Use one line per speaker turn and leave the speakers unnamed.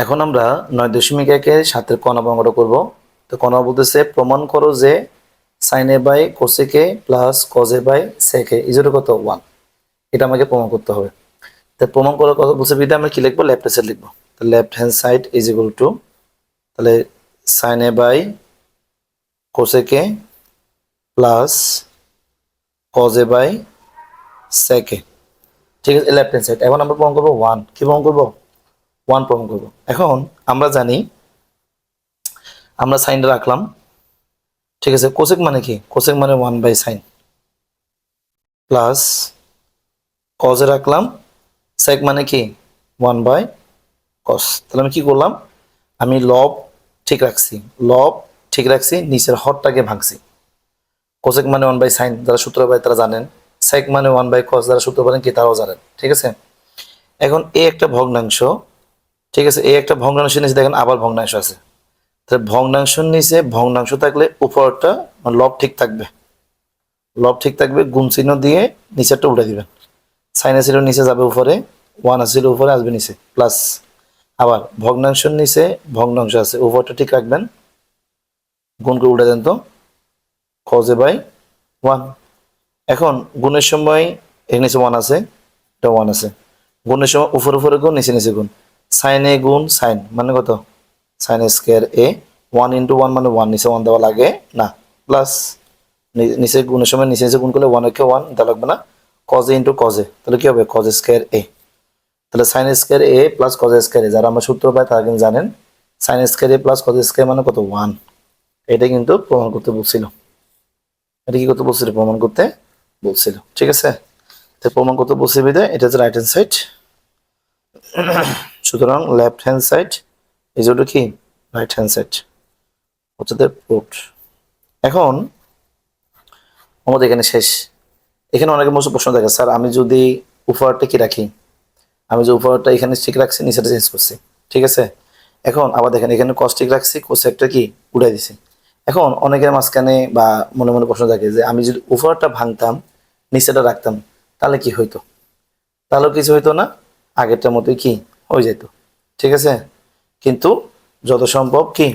এখন আমরা 9.1-এর সাথে কণা অঙ্কটা করব। তো কণা বলতেছে প্রমাণ করো যে sin a by cosec a plus cos a by sec a ইজুর কত 1। এটা আমাকে প্রমাণ করতে হবে। তো প্রমাণ করার কথা বলছে বিধে আমরা কি লিখবো, লেফট সাইড লিখবো। তো left hand side is equal to তাহলে sin a by cosec a plus cos a by sec a, ঠিক আছে, লেফট হ্যান্ড সাইড। এখন আমরা প্রমাণ করবো 1। কি প্রমাণ করবো? 1 প্রমাণ করবো। এখন আমরা জানি, আমরা সাইনটা রাখলাম, ঠিক আছে। কোসেক মানে কি? কোসেক মানে 1/sin প্লাস কজে রাখলাম, সেক মানে কি 1/cos। তাহলে আমি কি করলাম, আমি লব ঠিক রাখছি, লব ঠিক রাখছি, নিচের হরটাকে ভাঙছি। কোসেক মানে 1/sin, যারা সূত্র পায় তারা জানেন। সেক মানে 1/cos, যারা সূত্র পারেন কি তারাও জানেন, ঠিক আছে। এখন এ একটা ভগ্নাংশ, ঠিক আছে, এই একটা ভগ্নাংশের নিচে দেখেন আবার ভগ্নাংশ আছে। তাহলে ভগ্নাংশের নিচে ভগ্নাংশ থাকলে উপরটা লব ঠিক থাকবে, লব ঠিক থাকবে, গুণ চিহ্ন দিয়ে নিচেরটা উল্টে দিবেন। সাইন ছিল নিচে যাবে উপরে, 1 আসছিল উপরে আসবে নিচে, প্লাস আবার ভগ্নাংশের নিচে ভগ্নাংশ আছে, উপরটা ঠিক রাখবেন, গুণ করে উল্টে দেন তো cos a বাই 1। এখন গুণের সময় এর নিচে 1 আছে, এটা 1 আছে, গুণের সময় উপরে উপরে গুণ, নিচে নিচে গুণ। সাইন এ গুণ সাইন মানে কত, সাইন স্কয়ার এ, 1 ইন্টু 1 মানে 1, নিচে 1 দেওয়া লাগে না, প্লাস নিচে গুণের সময় নিচে নিচে গুণ করলে 1 একে 1 দেওয়া লাগবে না, cos a into cos a, তাহলে কি হবে cos স্কয়ার এ। তাহলে সাইন স্কয়ার এ প্লাস cos স্কয়ার এ, যারা আমরা সূত্র পাই তারা কিন্তু জানেন সাইন স্কয়ার এ প্লাস cos স্কয়ার মানে কত 1। এটা কিন্তু প্রমাণ করতে বলছিল, এটা কি করতে বলছিল, প্রমাণ করতে বলছিল, ঠিক আছে। তো প্রমাণ করতে বলছে বিধায় এটা হচ্ছে রাইট হ্যান্ড সাইড। সুতরাং left hand side is equal two কি, রাইট হ্যান্ড সাইড হচ্ছে প্রুফড। এখন আমাদের এখানে শেষ। এখানে অনেকের মতো প্রশ্ন থাকে, স্যার আমি যদি উপহারটা কি রাখি, আমি যে উপহারটা এখানে ঠিক রাখছি, নিচেটা চেঞ্জ করছি, ঠিক আছে। এখন আবার দেখেন এখানে কস ঠিক রাখছি, কোসেকটা কি উড়াই দিছি। এখন অনেকের মাঝখানে বা মনে মনে প্রশ্ন থাকে যে আমি যদি উপহারটা ভাঙতাম, নিচেটা রাখতাম, তাহলে কি হইতো? তাহলেও কিছু হইতো না, আগেরটার মতোই কি হয়ে যেত, ঠিক আছে। কিন্তু যত সম্ভব কি